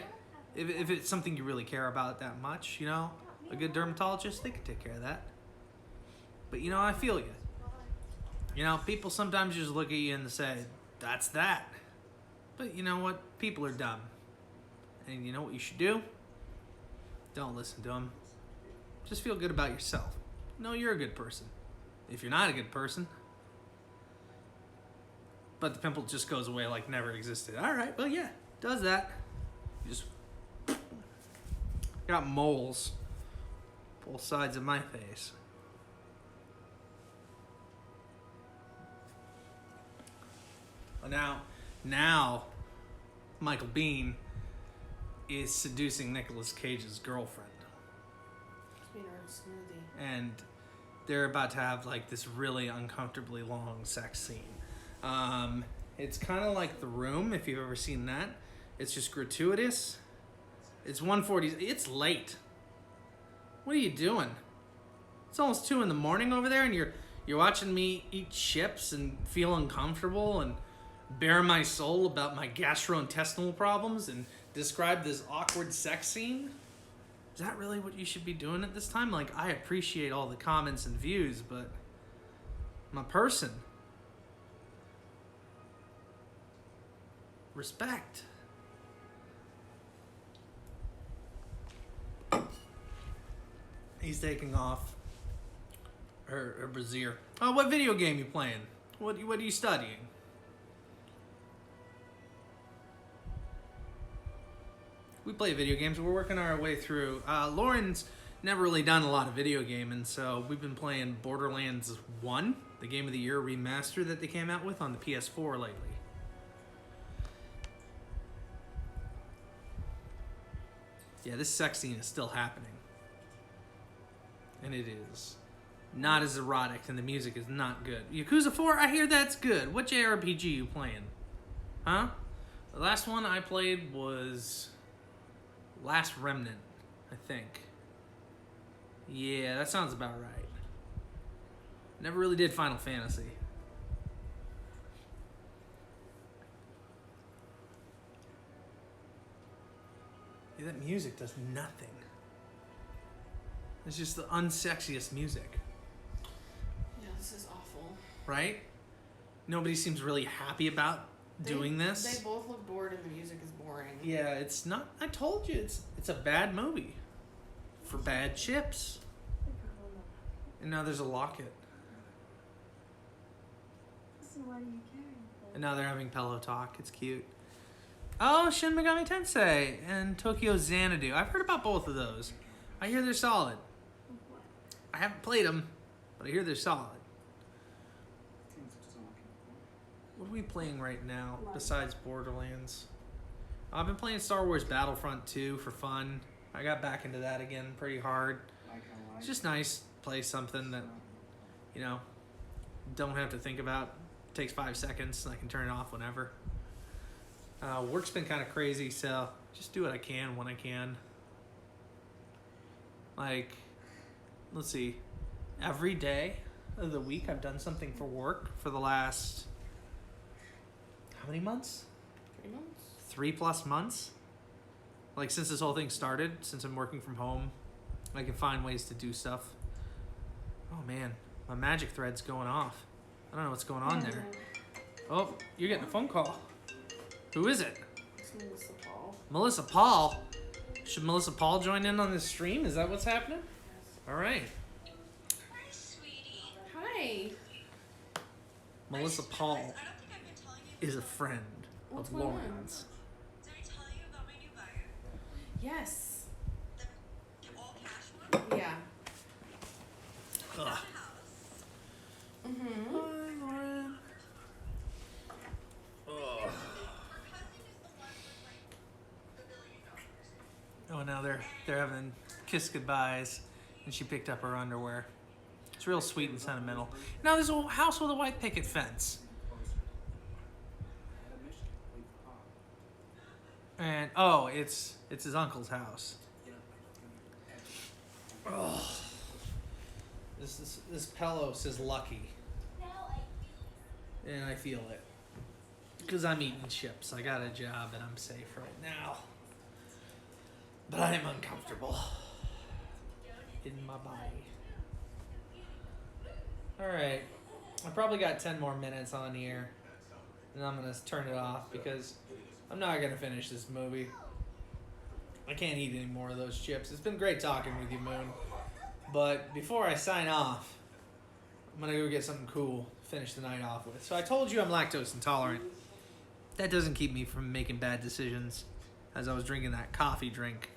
If it's something you really care about that much, you know, a good dermatologist, they can take care of that. But, you know, I feel you. You know, people sometimes just look at you and say, that's that. But you know what? People are dumb. And you know what you should do? Don't listen to them. Just feel good about yourself. No, you're a good person. If you're not a good person, but the pimple just goes away like never existed. All right, well, yeah, does that. You just got moles both sides of my face. Well, now, Michael Biehn is seducing Nicolas Cage's girlfriend. Made her a smoothie. And they're about to have like this really uncomfortably long sex scene. It's kind of like The Room, if you've ever seen that. It's just gratuitous. It's 1:40. It's late. What are you doing? It's almost 2 in the morning over there, and you're watching me eat chips and feel uncomfortable and bare my soul about my gastrointestinal problems and describe this awkward sex scene? Is that really what you should be doing at this time? Like, I appreciate all the comments and views, but I'm a person. Respect. He's taking off her brassiere. Oh, what video game you playing? What are you studying? We play video games. We're working our way through. Lauren's never really done a lot of video gaming, so we've been playing Borderlands 1, the Game of the Year remaster that they came out with on the PS4 lately. Yeah, this sex scene is still happening. And it is not as erotic, and the music is not good. Yakuza 4, I hear that's good. What JRPG you playing? Huh? The last one I played was Last Remnant, I think. Yeah, that sounds about right. Never really did Final Fantasy. Yeah, that music does nothing. It's just the unsexiest music. Yeah, this is awful. Right? Nobody seems really happy about doing this. They both look bored and the music is boring. Yeah, it's not. I told you, it's a bad movie for bad chips. And now there's a locket. And now they're having pillow talk. It's cute. Oh, Shin Megami Tensei and Tokyo Xanadu. I've heard about both of those. I hear they're solid. I haven't played them, but I hear they're solid. What are we playing right now besides Borderlands? I've been playing Star Wars Battlefront 2 for fun. I got back into that again pretty hard. It's just nice to play something that, you know, don't have to think about. It takes 5 seconds and I can turn it off whenever. Work's been kind of crazy, so just do what I can when I can. Like, let's see, every day of the week I've done something for work for the last, how many months? 3 months? 3+ months. Like, since this whole thing started, since I'm working from home, I can find ways to do stuff. Oh man, my magic thread's going off. I don't know what's going on there. Oh, you're getting a phone call. Who is it? It's Melissa Paul. Melissa Paul? Should Melissa Paul join in on this stream? Is that what's happening? All right. Hi, sweetie. Hi. Melissa Paul I don't think I've been telling you. is a friend What's of going on? Lauren's. Did I tell you about my new buyer? Yes. The all cash one? Yeah. Ugh. The house. Mm-hmm. Hi, Lauren. Ugh. Her cousin is the one with like $1 billion. Oh, now they're having kiss goodbyes, and she picked up her underwear. It's real sweet and sentimental. Now there's a house with a white picket fence. And oh, it's his uncle's house. Oh, this pillow says lucky, and I feel it because I'm eating chips. I got a job and I'm safe right now, but I am uncomfortable in my body. All right, I probably got 10 more minutes on here, and I'm gonna turn it off because I'm not gonna finish this movie. I can't eat any more of those chips. It's been great talking with you, Moon. But before I sign off, I'm gonna go get something cool to finish the night off with. So I told you I'm lactose intolerant. That doesn't keep me from making bad decisions as I was drinking that coffee drink.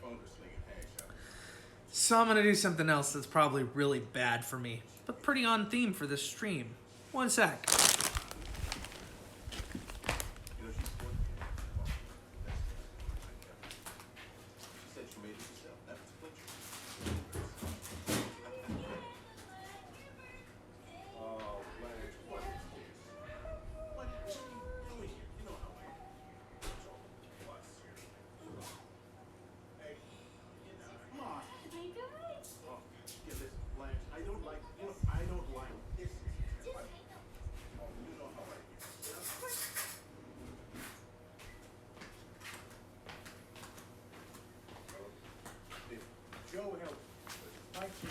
So I'm gonna do something else that's probably really bad for me, but pretty on theme for this stream. One sec.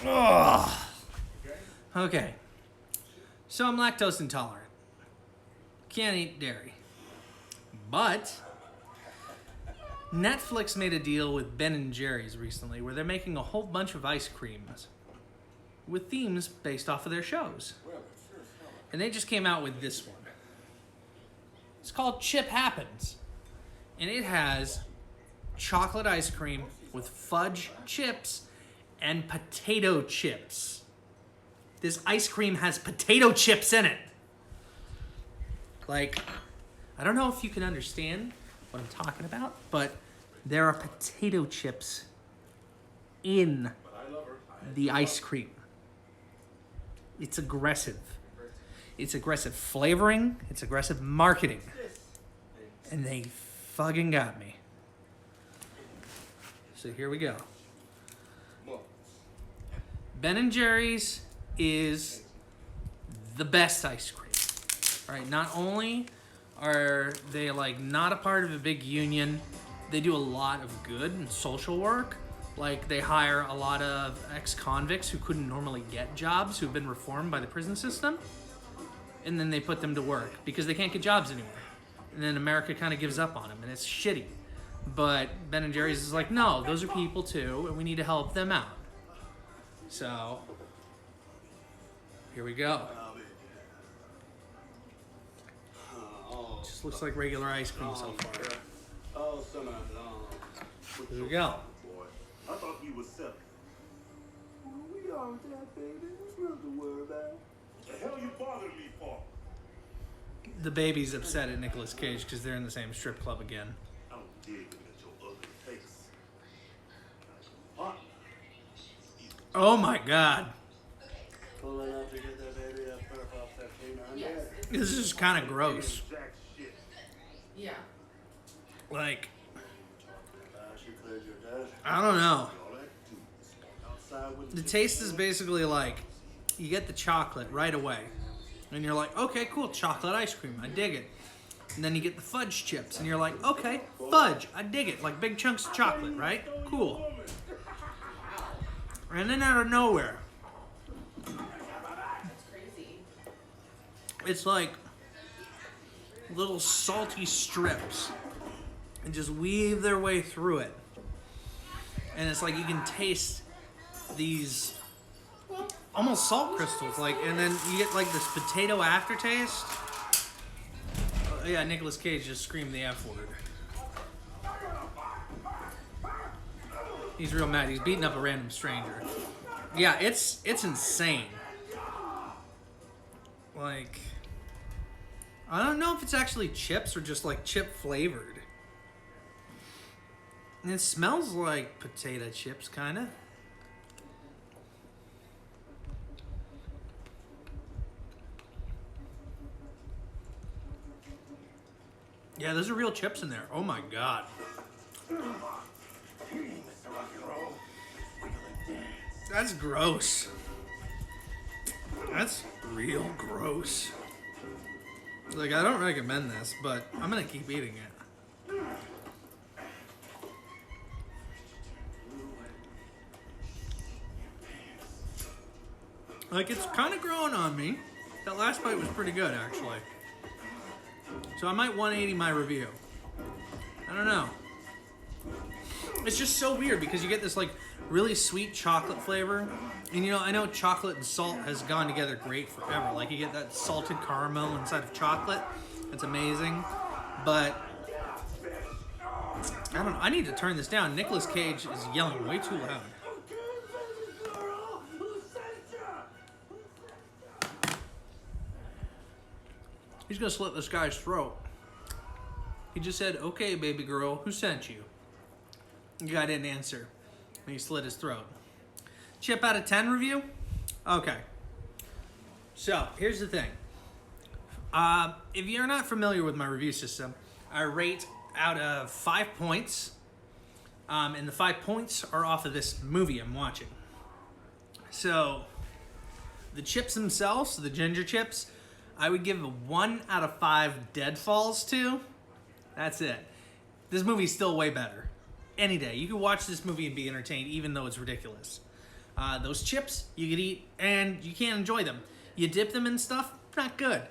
Ugh. Okay. So I'm lactose intolerant. Can't eat dairy. But Netflix made a deal with Ben and Jerry's recently where they're making a whole bunch of ice creams with themes based off of their shows. And they just came out with this one. It's called Chip Happens. And it has chocolate ice cream with fudge chips and potato chips. This ice cream has potato chips in it. Like, I don't know if you can understand what I'm talking about, but there are potato chips in the ice cream. It's aggressive. It's aggressive flavoring. It's aggressive marketing. And they fucking got me. So here we go. Ben and Jerry's is the best ice cream. All right, not only are they like not a part of a big union, they do a lot of good and social work. Like they hire a lot of ex-convicts who couldn't normally get jobs, who've been reformed by the prison system, and then they put them to work because they can't get jobs anymore. And then America kind of gives up on them, and it's shitty. But Ben and Jerry's is like, no, those are people too, and we need to help them out. So, here we go. Just looks like regular ice cream so far. Here we go. I thought you were 7. We are that, baby. There's nothing to worry about. What the hell you bothering me for? The baby's upset at Nicolas Cage because they're in the same strip club again. I don't dig at your ugly face. What? Oh my god. Pulling up to get that baby up perp off that thing. Yes. This is kind of gross. Jack shit. Yeah. Like, She cleared your desk. I don't know. All that too. Outside with The taste is basically like, you get the chocolate right away. And you're like, okay, cool, chocolate ice cream, I dig it. And then you get the fudge chips, and you're like, okay, fudge, I dig it. Like big chunks of chocolate, right? Cool. And then out of nowhere, That's crazy. it's like little salty strips and just weave their way through it. And it's like you can taste these almost salt crystals, like, and then you get like this potato aftertaste. Yeah, Nicolas Cage just screamed the F word. He's real mad. He's beating up a random stranger. Yeah, it's insane. Like, I don't know if it's actually chips or just like chip flavored. And it smells like potato chips, kind of. Yeah, those are real chips in there. Oh my god. Hey, Mr. Rock and Roll. Let's wiggle and dance. That's gross. That's real gross. Like, I don't recommend this, but I'm gonna keep eating it. Like, it's kind of growing on me. That last bite was pretty good, actually. So I might 180 my review. I don't know. It's just so weird because you get this, like, really sweet chocolate flavor. And, you know, I know chocolate and salt has gone together great forever. Like, you get that salted caramel inside of chocolate. It's amazing. But, I don't know. I need to turn this down. Nicolas Cage is yelling way too loud. He's gonna slit this guy's throat. He just said, "Okay, baby girl, who sent you?" The guy didn't answer. And he slit his throat. Chip out of 10 review? Okay. So, here's the thing. If you're not familiar with my review system, I rate out of 5 points. And the 5 points are off of this movie I'm watching. So, the chips themselves, the ginger chips, I would give a 1 out of 5 Deadfalls to. That's it. This movie's still way better. Any day. You can watch this movie and be entertained, even though it's ridiculous. Those chips, you could eat, and you can't enjoy them. You dip them in stuff, not good.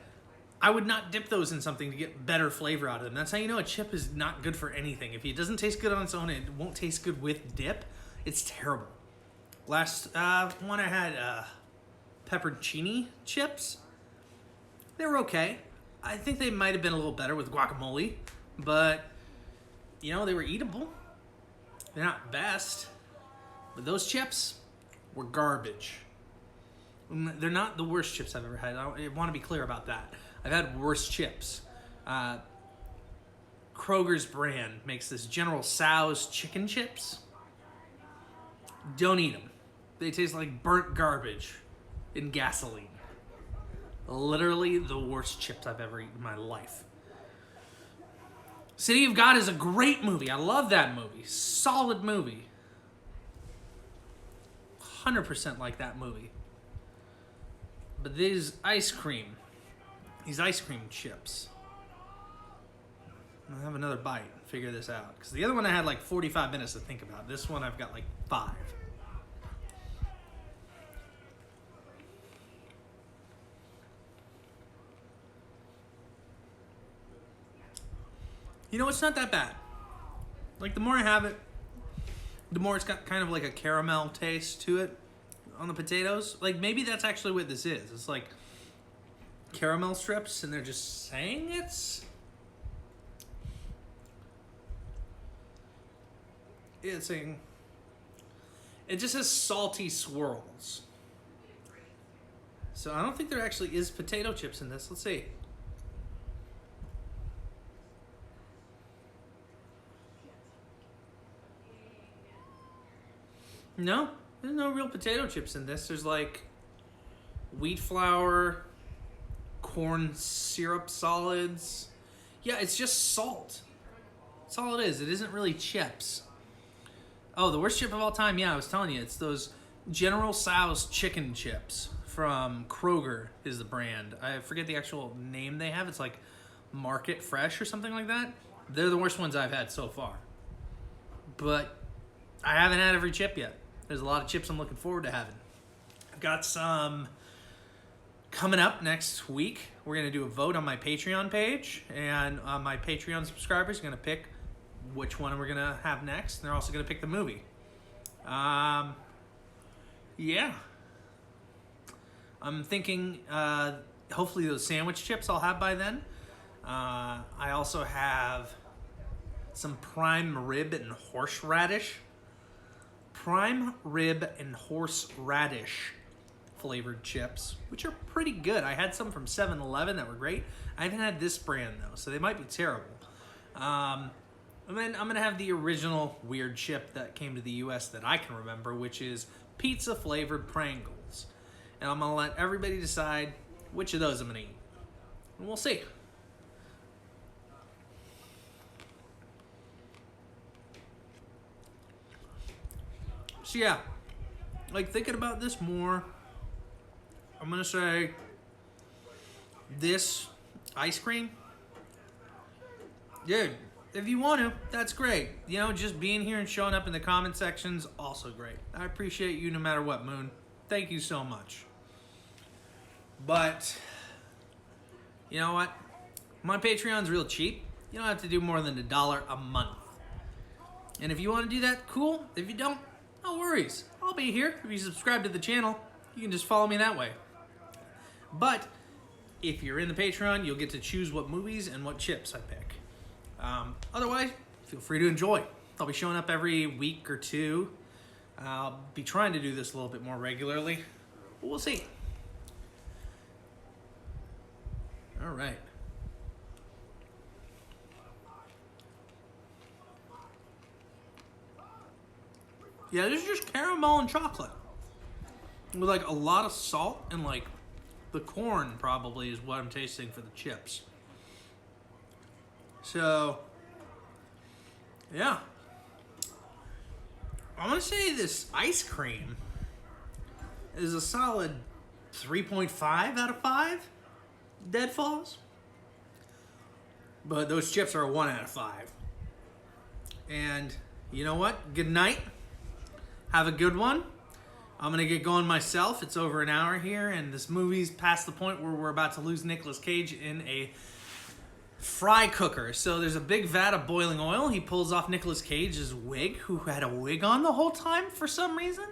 I would not dip those in something to get better flavor out of them. That's how you know a chip is not good for anything. If it doesn't taste good on its own, it won't taste good with dip. It's terrible. Last one I had pepperoncini chips. They were okay. I think they might have been a little better with guacamole, but, you know, they were eatable. They're not best, but those chips were garbage. They're not the worst chips I've ever had. I want to be clear about that. I've had worse chips. Kroger's brand makes this General Tso's chicken chips. Don't eat them. They taste like burnt garbage in gasoline. Literally the worst chips I've ever eaten in my life. City of God is a great movie. I love that movie. Solid movie. 100% like that movie. But these ice cream chips. I'll have another bite and figure this out. Because the other one I had like 45 minutes to think about. This one I've got like 5. You know, it's not that bad. Like, the more I have it, the more it's got kind of like a caramel taste to it on the potatoes. Like, maybe that's actually what this is. It's like caramel strips, and they're just saying it's saying it just has salty swirls. So I don't think there actually is potato chips in this. Let's see. No, there's no real potato chips in this. There's like wheat flour, corn syrup solids. Yeah, it's just salt. That's all it is. It isn't really chips. Oh, the worst chip of all time. Yeah, I was telling you. It's those General Tso's chicken chips from Kroger is the brand. I forget the actual name they have. It's like Market Fresh or something like that. They're the worst ones I've had so far. But I haven't had every chip yet. There's a lot of chips I'm looking forward to having. I've got some coming up next week. We're going to do a vote on my Patreon page. And my Patreon subscribers are going to pick which one we're going to have next. And they're also going to pick the movie. Yeah. I'm thinking hopefully those sandwich chips I'll have by then. I also have some prime rib and horseradish. Prime rib and horseradish flavored chips, which are pretty good. I had some from 7-Eleven that were great. I haven't had this brand though, so they might be terrible. And then I'm gonna have the original weird chip that came to the US that I can remember, which is pizza flavored Pringles. And I'm gonna let everybody decide which of those I'm gonna eat. And we'll see. So yeah, like thinking about this more, I'm gonna say this ice cream, dude. If you want to, that's great. You know, just being here and showing up in the comment section's also great. I appreciate you no matter what, Moon. Thank you so much. But you know what? My Patreon's real cheap. You don't have to do more than $1 a month. And if you want to do that, cool. If you don't, no worries. I'll be here. If you subscribe to the channel, you can just follow me that way. But if you're in the Patreon, you'll get to choose what movies and what chips I pick. Otherwise, feel free to enjoy. I'll be showing up every week or two. I'll be trying to do this a little bit more regularly. But we'll see. All right. Yeah, this is just caramel and chocolate. With like a lot of salt and like the corn probably is what I'm tasting for the chips. So, yeah. I'm gonna say this ice cream is a solid 3.5 out of 5 Deadfalls. But those chips are a 1 out of 5. And you know what? Good night. Have a good one. I'm gonna get going myself. It's over an hour here, and this movie's past the point where we're about to lose Nicolas Cage in a fry cooker. So there's a big vat of boiling oil. He pulls off Nicolas Cage's wig, who had a wig on the whole time for some reason.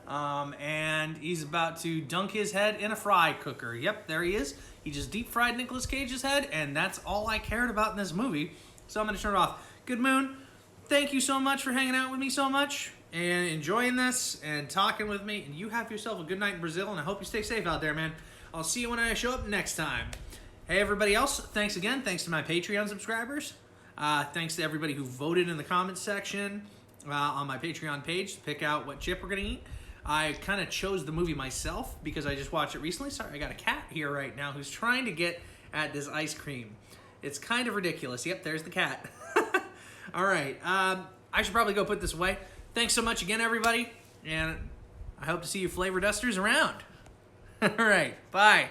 And he's about to dunk his head in a fry cooker. Yep, there he is. He just deep fried Nicolas Cage's head, and that's all I cared about in this movie. So I'm gonna turn it off. Good Moon, thank you so much for hanging out with me so much and enjoying this and talking with me. And you have yourself a good night in Brazil, and I hope you stay safe out there, man. I'll see you when I show up next time. Hey, everybody else, thanks again. Thanks to my Patreon subscribers. Thanks to everybody who voted in the comments section on my Patreon page to pick out what chip we're going to eat. I kind of chose the movie myself because I just watched it recently. Sorry, I got a cat here right now who's trying to get at this ice cream. It's kind of ridiculous. Yep, there's the cat. All right, I should probably go put this away. Thanks so much again, everybody, and I hope to see you flavor dusters around. All right, bye.